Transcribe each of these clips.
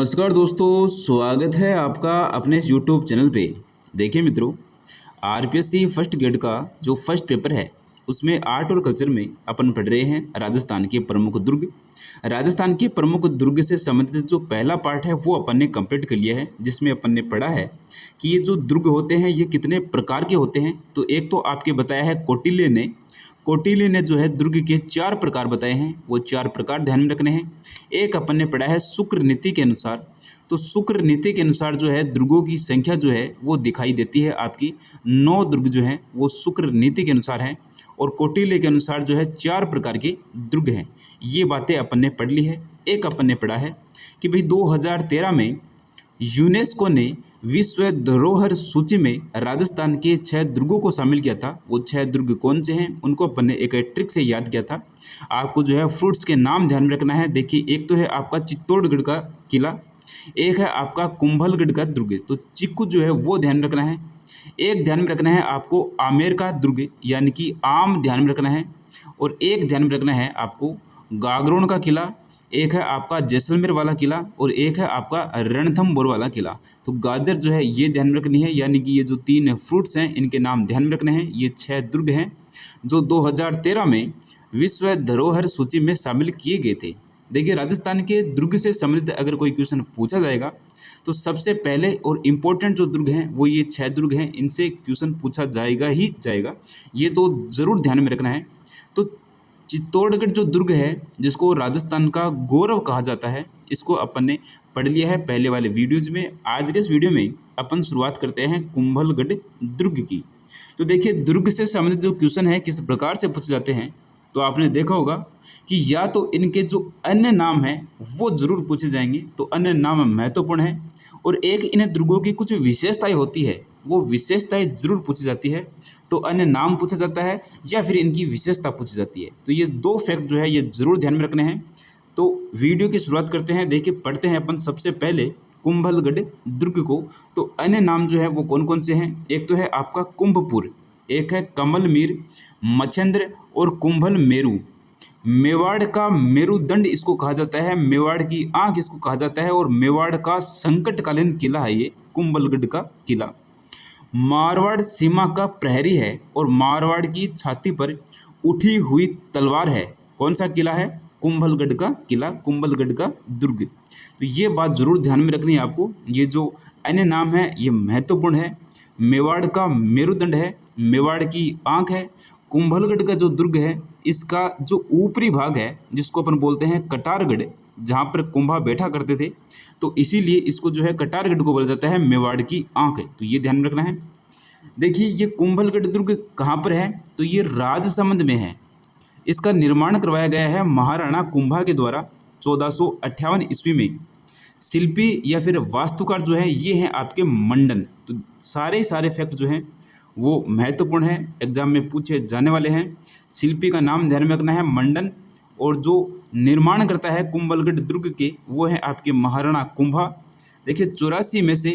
नमस्कार दोस्तों, स्वागत है आपका अपने इस यूट्यूब चैनल पे। देखिए मित्रों, आरपीएससी फर्स्ट ग्रेड का जो फर्स्ट पेपर है उसमें आर्ट और कल्चर में अपन पढ़ रहे हैं राजस्थान के प्रमुख दुर्ग। राजस्थान के प्रमुख दुर्ग से संबंधित जो पहला पार्ट है वो अपन ने कंप्लीट कर लिया है, जिसमें अपन ने पढ़ा है कि ये जो दुर्ग होते हैं ये कितने प्रकार के होते हैं। तो एक तो आपके बताया है कौटिल्य ने जो है दुर्ग के 4 प्रकार बताए हैं, वो 4 प्रकार ध्यान में रखने हैं। एक अपन ने पढ़ा है शुक्र नीति के अनुसार। तो शुक्र नीति के अनुसार जो है दुर्गों की संख्या जो है वो दिखाई देती है, आपकी 9 दुर्ग जो हैं वो शुक्र नीति के अनुसार हैं। और कौटिल्य के अनुसार जो है 4 प्रकार के दुर्ग हैं। ये बातें अपन ने पढ़ ली है। एक अपन ने पढ़ा है कि भाई 2013 में यूनेस्को ने विश्व धरोहर सूची में राजस्थान के 6 दुर्गों को शामिल किया था। वो 6 दुर्ग कौन से हैं उनको अपन ने एक ट्रिक से याद किया था। आपको जो है फ्रूट्स के नाम ध्यान में रखना है। देखिए, एक तो है आपका चित्तौड़गढ़ का किला, एक है आपका कुंभलगढ़ का दुर्ग, तो चिक्कू जो है वो ध्यान में रखना है। एक ध्यान में रखना है आपको आमेर का दुर्ग यानी कि आम ध्यान में रखना है। और एक ध्यान में रखना है आपको गागरोन का किला, एक है आपका जैसलमेर वाला किला और एक है आपका रणथंभौर वाला किला। तो गाजर जो है ये ध्यान में रखनी है, यानी कि ये जो 3 फ्रूट्स हैं इनके नाम ध्यान में रखने हैं। ये 6 दुर्ग हैं जो 2013 में विश्व धरोहर सूची में शामिल किए गए थे। देखिए, राजस्थान के दुर्ग से संबंधित अगर कोई क्वेश्चन पूछा जाएगा तो सबसे पहले और इम्पोर्टेंट जो दुर्ग हैं वो ये 6 दुर्ग हैं, इनसे क्वेश्चन पूछा जाएगा ही जाएगा, ये तो ज़रूर ध्यान में रखना है। तो चित्तौड़गढ़ जो दुर्ग है जिसको राजस्थान का गौरव कहा जाता है, इसको अपन ने पढ़ लिया है पहले वाले वीडियोज़ में। आज के इस वीडियो में अपन शुरुआत करते हैं कुंभलगढ़ दुर्ग की। तो देखिए, दुर्ग से संबंधित जो क्वेश्चन है किस प्रकार से पूछे जाते हैं, तो आपने देखा होगा कि या तो इनके जो अन्य नाम हैं वो जरूर पूछे जाएंगे, तो अन्य नाम महत्वपूर्ण है। और एक इन दुर्गों की कुछ विशेषताएं होती है, वो विशेषताएं जरूर पूछी जाती है। तो अन्य नाम पूछा जाता है या फिर इनकी विशेषता पूछी जाती है। तो ये 2 फैक्ट जो है ये जरूर ध्यान में रखने हैं। तो वीडियो की शुरुआत करते हैं। देखिए, पढ़ते हैं अपन सबसे पहले कुंभलगढ़ दुर्ग को। तो अन्य नाम जो है वो कौन कौन से हैं, एक तो है आपका कुंभपुर, एक है कमलमीर, मछेंद्र और कुंभल मेरू। मेवाड़ का मेरुदंड इसको कहा जाता है, मेवाड़ की आंख इसको कहा जाता है, और मेवाड़ का संकटकालीन किला है ये कुंभलगढ़ का किला। मारवाड़ सीमा का प्रहरी है और मारवाड़ की छाती पर उठी हुई तलवार है। कौन सा किला है? कुंभलगढ़ का किला, कुंभलगढ़ का दुर्ग। तो ये बात जरूर ध्यान में रखनी है आपको। ये जो अन्य नाम है ये महत्वपूर्ण है। मेवाड़ का मेरुदंड है, मेवाड़ की आंख है। कुंभलगढ़ का जो दुर्ग है इसका जो ऊपरी भाग है जिसको अपन बोलते हैं कटारगढ़, जहाँ पर कुंभा बैठा करते थे, तो इसीलिए इसको जो है कटारगढ़ को बोला जाता है, मेवाड़ की आंख है। तो ये ध्यान रखना है। देखिए, ये कुंभलगढ़ दुर्ग कहाँ पर है, तो ये राजसमंद में है। इसका निर्माण करवाया गया है महाराणा कुंभा के द्वारा 1458 ईस्वी में। शिल्पी या फिर वास्तुकार जो है ये हैं आपके मंडन। तो सारे फैक्ट जो हैं वो महत्वपूर्ण है, एग्जाम में पूछे जाने वाले हैं। शिल्पी का नाम ध्यान में रखना है मंडन, और जो निर्माण करता है कुंभलगढ़ दुर्ग के वो है आपके महाराणा कुंभा। देखिए, 84 में से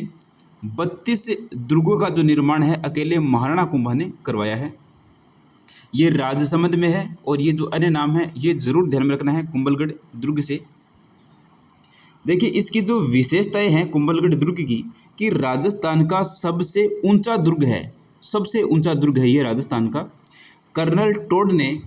32 दुर्गों का जो निर्माण है अकेले महाराणा कुंभा ने करवाया है। ये राजसमंद में है, और ये जो अन्य नाम है ये जरूर ध्यान में रखना है कुंभलगढ़ दुर्ग से। देखिए, इसकी जो विशेषताएं हैं कुंभलगढ़ दुर्ग की, कि राजस्थान का सबसे ऊंचा दुर्ग है, सबसे ऊंचा दुर्ग है ये राजस्थान का। कर्नल टोड ने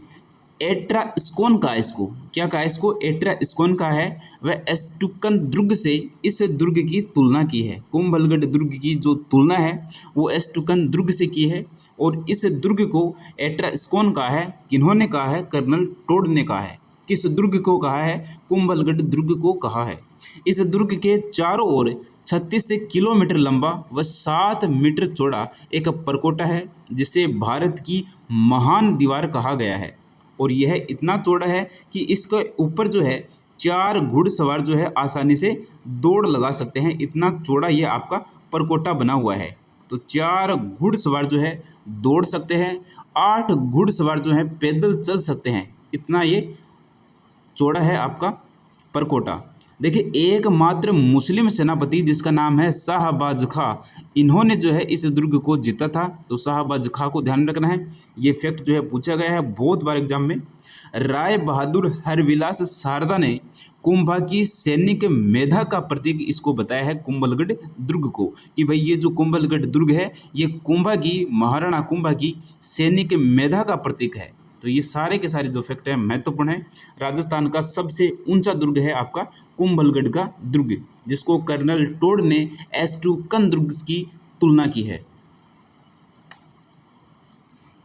एट्रास्कोन कहा इसको, क्या कहा इसको? एट्रास्कोन कहा है। वह एस्टुकन दुर्ग से इस दुर्ग की तुलना की है। कुंभलगढ़ दुर्ग की जो तुलना है वो एस्टुकन दुर्ग से की है, और इस दुर्ग को एट्रास्कोन कहा है। किन्होंने कहा है? कर्नल टोड ने कहा है। किस दुर्ग को कहा है? कुंभलगढ़ दुर्ग को कहा है। इस दुर्ग के चारों ओर 36 किलोमीटर लंबा व 7 मीटर चौड़ा एक परकोटा है, जिसे भारत की महान दीवार कहा गया है। और यह इतना चौड़ा है कि इसके ऊपर जो है 4 घुड़सवार जो है आसानी से दौड़ लगा सकते हैं। इतना चौड़ा ये आपका परकोटा बना हुआ है। तो 4 घुड़सवार जो है दौड़ सकते हैं, 8 घुड़सवार जो है पैदल चल सकते हैं। इतना ये चौड़ा है आपका परकोटा। देखिए एकमात्र मुस्लिम सेनापति जिसका नाम है शाहबाज खां, इन्होंने जो है इस दुर्ग को जीता था। तो शाहबाज खां को ध्यान रखना है, ये फैक्ट जो है पूछा गया है बहुत बार एग्जाम में। राय बहादुर हरविलास शारदा ने कुंभा की सैनिक मेधा का प्रतीक इसको बताया है कुंभलगढ़ दुर्ग को, कि भाई ये जो कुंभलगढ़ दुर्ग है ये कुंभा की, महाराणा कुंभा की सैनिक मेधा का प्रतीक है। तो ये सारे के सारे जो फैक्ट है महत्वपूर्ण है। राजस्थान का सबसे ऊंचा दुर्ग है आपका कुंभलगढ़ का दुर्ग, जिसको कर्नल टोड ने एस्टुकन दुर्ग की तुलना की है।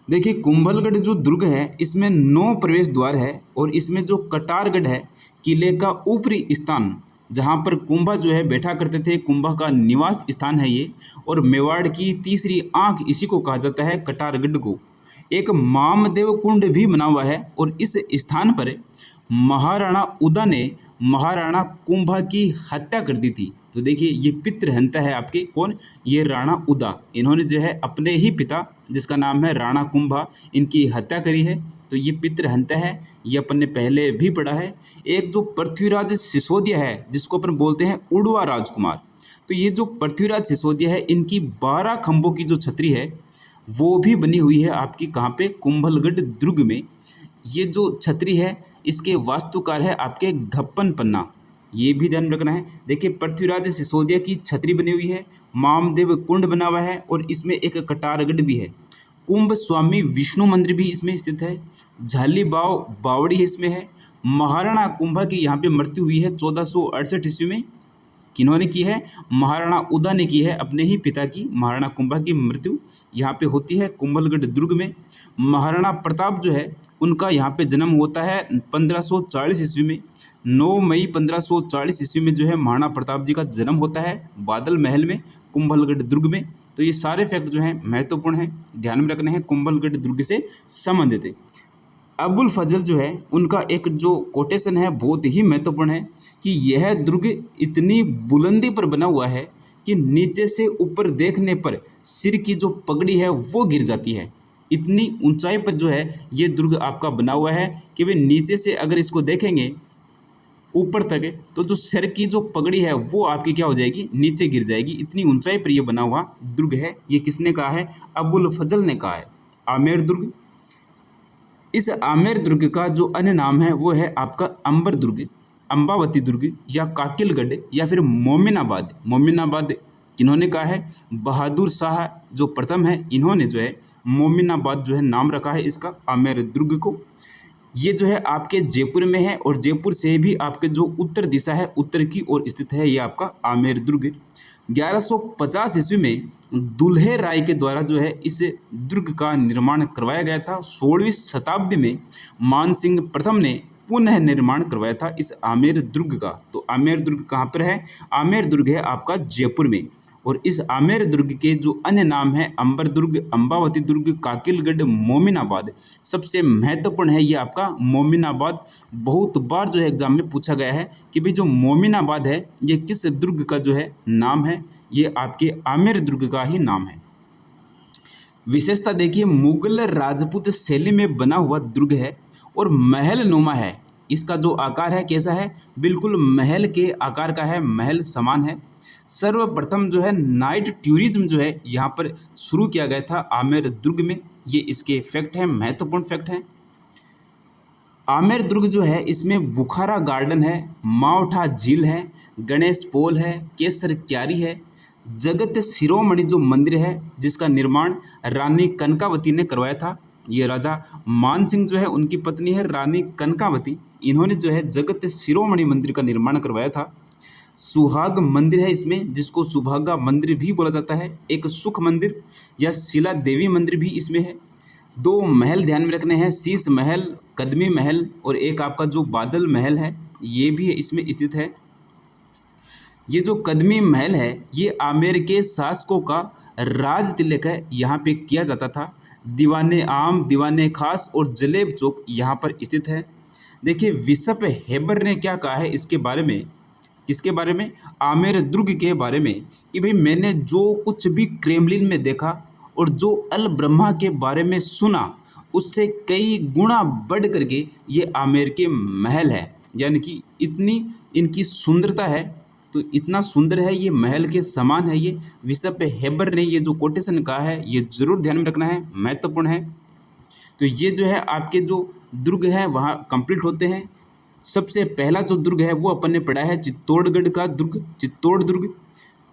देखिए कुंभलगढ़ जो दुर्ग है इसमें 9 प्रवेश द्वार है, और इसमें जो कटारगढ़ है किले का ऊपरी स्थान, जहाँ पर कुंभा जो है बैठा करते थे, कुंभा का निवास स्थान है ये, और मेवाड़ की तीसरी आंख इसी को कहा जाता है कटारगढ़ को। एक मामदेव कुंड भी बना हुआ है, और इस स्थान पर महाराणा उदा ने महाराणा कुंभा की हत्या कर दी थी। तो देखिए ये पितृहंता है आपके, कौन, ये राणा उदा, इन्होंने जो है अपने ही पिता जिसका नाम है राणा कुंभा, इनकी हत्या करी है। तो ये पितृहंता है, ये अपन ने पहले भी पढ़ा है। एक जो पृथ्वीराज सिसोदिया है जिसको अपन बोलते हैं उड़वा राजकुमार, तो ये जो पृथ्वीराज सिसोदिया है इनकी 12 खंभों की जो छतरी है वो भी बनी हुई है आपकी कहाँ पे, कुंभलगढ़ दुर्ग में। ये जो छतरी है इसके वास्तुकार है आपके घप्पन पन्ना, ये भी ध्यान रखना है। देखिए पृथ्वीराज सिसोदिया की छतरी बनी हुई है, मामदेव कुंड बना हुआ है, और इसमें एक कटारगढ़ भी है। कुंभ स्वामी विष्णु मंदिर भी इसमें स्थित है। झाली बावड़ी इसमें है। महाराणा कुंभा की यहाँ पे मृत्यु हुई है 1468 ईस्वी में। किन्होंने की है, महाराणा उदा ने की है, अपने ही पिता की, महाराणा कुंभा की मृत्यु यहाँ पे होती है कुंभलगढ़ दुर्ग में। महाराणा प्रताप जो है उनका यहाँ पे जन्म होता है 1540 ईस्वी में। 9 मई 1540 ईस्वी में जो है महाराणा प्रताप जी का जन्म होता है बादल महल में, कुंभलगढ़ दुर्ग में। तो ये सारे फैक्ट जो हैं महत्वपूर्ण हैं, ध्यान में रखने हैं, कुंभलगढ़ दुर्ग से संबंधित है। अबुल फजल जो है उनका एक जो कोटेशन है बहुत ही महत्वपूर्ण है, कि यह दुर्ग इतनी बुलंदी पर बना हुआ है कि नीचे से ऊपर देखने पर सिर की जो पगड़ी है वो गिर जाती है। इतनी ऊंचाई पर जो है ये दुर्ग आपका बना हुआ है कि वे नीचे से अगर इसको देखेंगे ऊपर तक, तो जो सिर की जो पगड़ी है वो आपकी क्या हो जाएगी, नीचे गिर जाएगी। इतनी ऊंचाई पर यह बना हुआ दुर्ग है। ये किसने कहा है, अबुल फजल ने कहा है। आमेर दुर्ग, इस आमेर दुर्ग का जो अन्य नाम है वो है आपका अंबर दुर्ग, अम्बावती दुर्ग, या काकिलगढ़, या फिर मोमिनाबाद। मोमिनाबाद किन्होंने कहा है, बहादुर शाह जो प्रथम है इन्होंने जो है मोमिनाबाद जो है नाम रखा है इसका, आमेर दुर्ग को। ये जो है आपके जयपुर में है, और जयपुर से भी आपके जो उत्तर दिशा है उत्तर की ओर स्थित है ये आपका आमेर दुर्ग। 1150 ईस्वी में दुल्हे राय के द्वारा जो है इस दुर्ग का निर्माण करवाया गया था। 16वीं शताब्दी में मानसिंह प्रथम ने पुनः निर्माण करवाया था इस आमेर दुर्ग का। तो आमेर दुर्ग कहाँ पर है, आमेर दुर्ग है आपका जयपुर में। और इस आमेर दुर्ग के जो अन्य नाम है अंबर दुर्ग, अम्बावती दुर्ग, काकिलगढ़, मोमिनाबाद। सबसे महत्वपूर्ण है ये आपका मोमिनाबाद। बहुत बार जो है एग्जाम में पूछा गया है कि भाई जो मोमिनाबाद है ये किस दुर्ग का जो है नाम है, ये आपके आमेर दुर्ग का ही नाम है। विशेषता देखिए, मुगल राजपूत शैली में बना हुआ दुर्ग है और महल नुमा है। इसका जो आकार है कैसा है, बिल्कुल महल के आकार का है, महल समान है। सर्वप्रथम जो है नाइट टूरिज्म जो है यहाँ पर शुरू किया गया था आमेर दुर्ग में। ये इसके फैक्ट हैं, महत्वपूर्ण फैक्ट हैं। आमेर दुर्ग जो है इसमें बुखारा गार्डन है, मावठा झील है, गणेश पोल है, केसर क्यारी है, जगत शिरोमणि जो मंदिर है जिसका निर्माण रानी कनकावती ने करवाया था। ये राजा मानसिंह जो है उनकी पत्नी है रानी कनकावती, इन्होंने जो है जगत शिरोमणि मंदिर का निर्माण करवाया था। सुहाग मंदिर है इसमें, जिसको सुभागा मंदिर भी बोला जाता है। एक सुख मंदिर या शिला देवी मंदिर भी इसमें है। 2 महल ध्यान में रखने हैं, शीश महल, कदमी महल, और एक आपका जो बादल महल है ये भी इसमें स्थित है। ये जो कदमी महल है ये आमेर के शासकों का राज तिलक है, यहाँ पे किया जाता था। दीवाने आम, दीवाने खास और जलेब चौक यहाँ पर स्थित है। देखिए विशप हेबर ने क्या कहा है इसके बारे में, किसके बारे में, आमेर दुर्ग के बारे में, कि भाई मैंने जो कुछ भी क्रेमलिन में देखा और जो अल ब्रह्मा के बारे में सुना उससे कई गुना बढ़ करके ये आमेर के महल है। यानी कि इतनी इनकी सुंदरता है तो इतना सुंदर है, ये महल के समान है। ये विशप हेबर ने ये जो कोटेशन कहा है ये ज़रूर ध्यान में रखना है, महत्वपूर्ण है। तो ये जो है आपके जो दुर्ग हैं वहाँ कंप्लीट होते हैं। सबसे पहला जो दुर्ग है वो अपन ने पढ़ा है चित्तौड़गढ़ का दुर्ग, चित्तौड़ दुर्ग।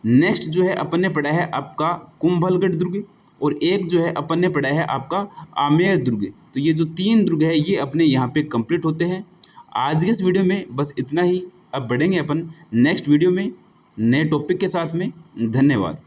नेक्स्ट जो है अपन ने पढ़ा है आपका कुंभलगढ़ दुर्ग, और एक जो है अपन ने पढ़ा है आपका आमेर दुर्ग। तो ये जो 3 दुर्ग है ये अपने यहाँ पे कंप्लीट होते हैं। आज के इस वीडियो में बस इतना ही। अब बढ़ेंगे अपन नेक्स्ट वीडियो में नए टॉपिक के साथ में। धन्यवाद।